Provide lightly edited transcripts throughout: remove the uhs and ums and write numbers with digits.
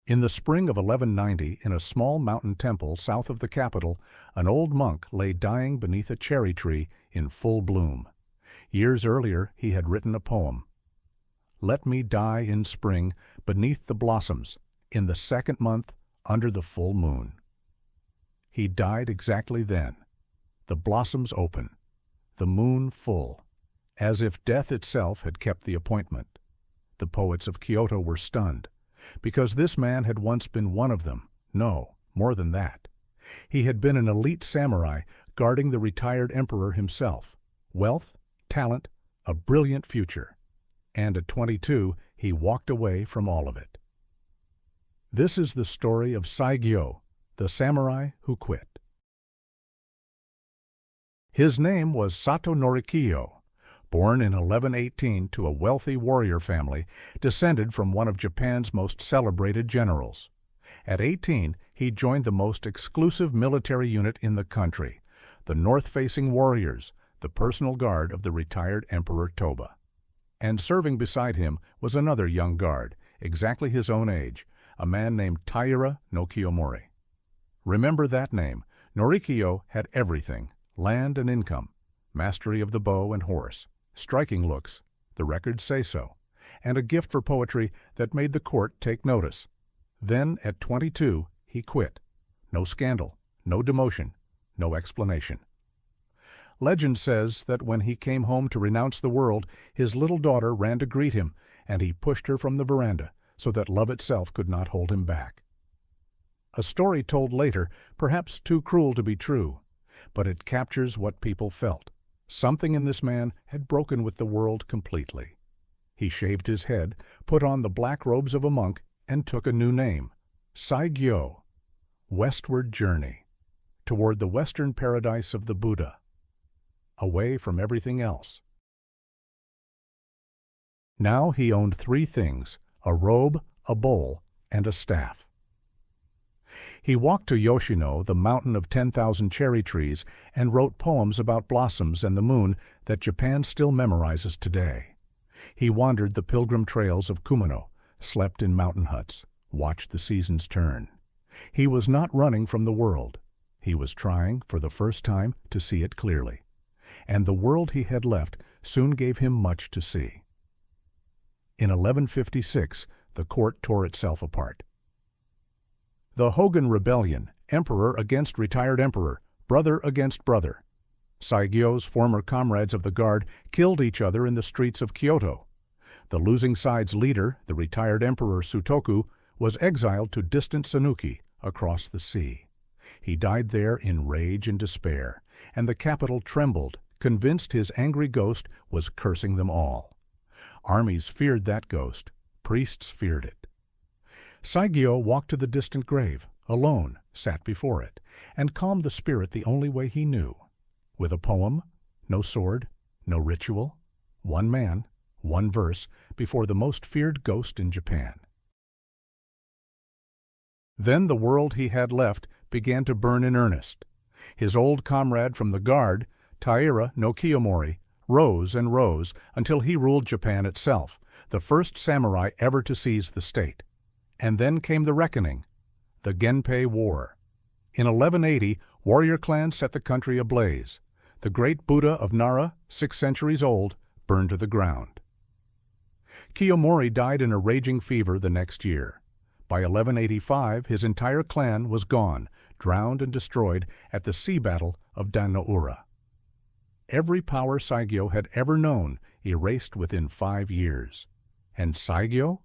In the spring of 1190, in a small mountain temple south of the capital, an old monk lay dying beneath a cherry tree in full bloom. Years earlier, he had written a poem. "Let me die in spring, beneath the blossoms, in the second month, under the full moon." He died exactly then. The blossoms open, the moon full, as if death itself had kept the appointment. The poets of Kyoto were stunned, because this man had once been one of them. No, more than that. He had been an elite samurai guarding the retired emperor himself. Wealth, talent, a brilliant future. And at 22, he walked away from all of it. This is the story of Saigyo, the samurai who quit. His name was Sato Norikiyo. Born in 1118 to a wealthy warrior family, descended from one of Japan's most celebrated generals. At 18, he joined the most exclusive military unit in the country, the North-facing Warriors, the personal guard of the retired Emperor Toba. And serving beside him was another young guard, exactly his own age, a man named Taira no Kiyomori. Remember that name. Norikiyo had everything: land and income, mastery of the bow and horse, striking looks, the records say so, and a gift for poetry that made the court take notice. Then, at 22, he quit. No scandal, no demotion, no explanation. Legend says that when he came home to renounce the world, his little daughter ran to greet him, and he pushed her from the veranda so that love itself could not hold him back. A story told later, perhaps too cruel to be true, but it captures what people felt. Something in this man had broken with the world completely. He shaved his head, put on the black robes of a monk, and took a new name: Saigyo, westward journey, toward the western paradise of the Buddha, away from everything else. Now he owned 3 things: a robe, a bowl, and a staff. He walked to Yoshino, the mountain of 10,000 cherry trees, and wrote poems about blossoms and the moon that Japan still memorizes today. He wandered the pilgrim trails of Kumano, slept in mountain huts, watched the seasons turn. He was not running from the world. He was trying, for the first time, to see it clearly. And the world he had left soon gave him much to see. In 1156, the court tore itself apart. The Shogun Rebellion, emperor against retired emperor, brother against brother. Saigyo's former comrades of the guard killed each other in the streets of Kyoto. The losing side's leader, the retired emperor Sutoku, was exiled to distant Sanuki, across the sea. He died there in rage and despair, and the capital trembled, convinced his angry ghost was cursing them all. Armies feared that ghost. Priests feared it. Saigyo walked to the distant grave, alone, sat before it, and calmed the spirit the only way he knew. With a poem, no sword, no ritual, one man, one verse, before the most feared ghost in Japan. Then the world he had left began to burn in earnest. His old comrade from the guard, Taira no Kiyomori, rose and rose until he ruled Japan itself, the first samurai ever to seize the state. And then came the reckoning, the Genpei War. In 1180, warrior clans set the country ablaze. The great Buddha of Nara, 6 centuries old, burned to the ground. Kiyomori died in a raging fever the next year. By 1185, his entire clan was gone, drowned and destroyed at the sea battle of Dan-no-ura. Every power Saigyo had ever known erased within 5 years. And Saigyo?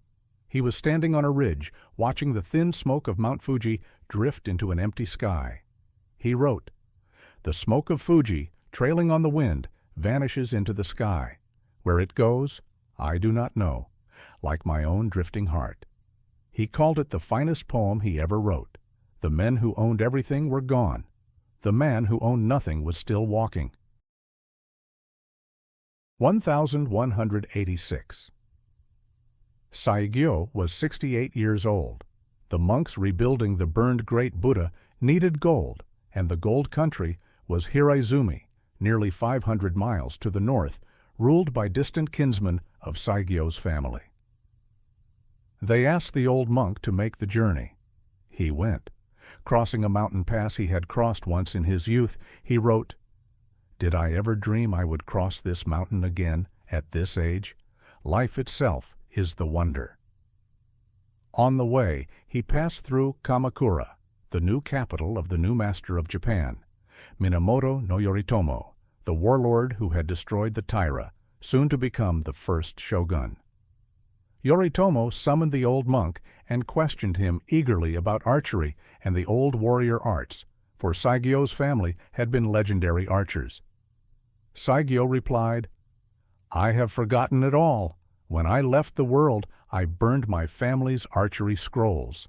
He was standing on a ridge, watching the thin smoke of Mount Fuji drift into an empty sky. He wrote, "The smoke of Fuji, trailing on the wind, vanishes into the sky. Where it goes, I do not know, like my own drifting heart." He called it the finest poem he ever wrote. The men who owned everything were gone. The man who owned nothing was still walking. 1186. Saigyo was 68 years old. The monks rebuilding the burned great Buddha needed gold, and the gold country was Hiraizumi, nearly 500 miles to the north, ruled by distant kinsmen of Saigyo's family. They asked the old monk to make the journey. He went. Crossing a mountain pass he had crossed once in his youth, he wrote, "Did I ever dream I would cross this mountain again at this age? Life itself is the wonder." On the way, he passed through Kamakura, the new capital of the new master of Japan, Minamoto no Yoritomo, the warlord who had destroyed the Taira, soon to become the first shogun. Yoritomo summoned the old monk and questioned him eagerly about archery and the old warrior arts, for Saigyo's family had been legendary archers. Saigyo replied, "I have forgotten it all. When I left the world, I burned my family's archery scrolls."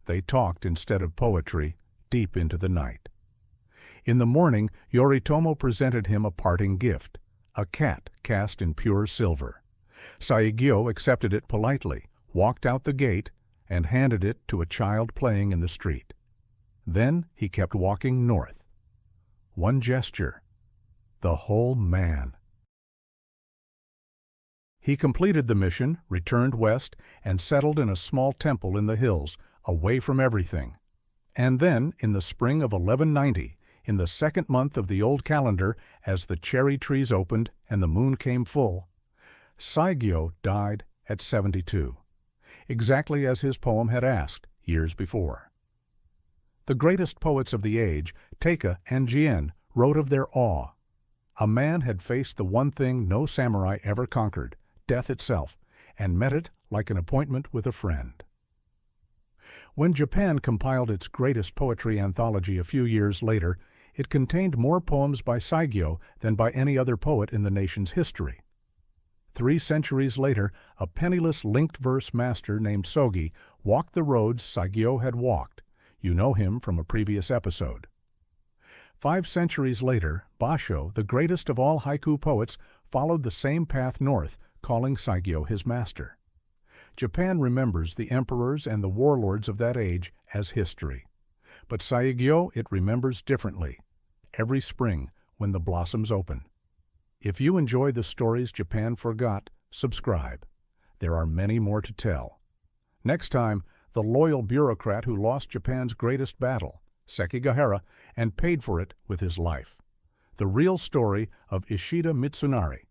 They talked instead of poetry deep into the night. In the morning, Yoritomo presented him a parting gift, a cat cast in pure silver. Saigyo accepted it politely, walked out the gate, and handed it to a child playing in the street. Then he kept walking north. One gesture, the whole man. He completed the mission, returned west, and settled in a small temple in the hills, away from everything. And then, in the spring of 1190, in the second month of the old calendar, as the cherry trees opened and the moon came full, Saigyo died at 72, exactly as his poem had asked years before. The greatest poets of the age, Teika and Jien, wrote of their awe. A man had faced the one thing no samurai ever conquered, death itself, and met it like an appointment with a friend. When Japan compiled its greatest poetry anthology a few years later, it contained more poems by Saigyo than by any other poet in the nation's history. 3 centuries later, a penniless linked verse master named Sogi walked the roads Saigyo had walked. You know him from a previous episode. 5 centuries later, Basho, the greatest of all haiku poets, followed the same path north, calling Saigyo his master. Japan remembers the emperors and the warlords of that age as history. But Saigyo it remembers differently, every spring when the blossoms open. If you enjoy the stories Japan forgot, subscribe. There are many more to tell. Next time, the loyal bureaucrat who lost Japan's greatest battle, Sekigahara, and paid for it with his life. The real story of Ishida Mitsunari,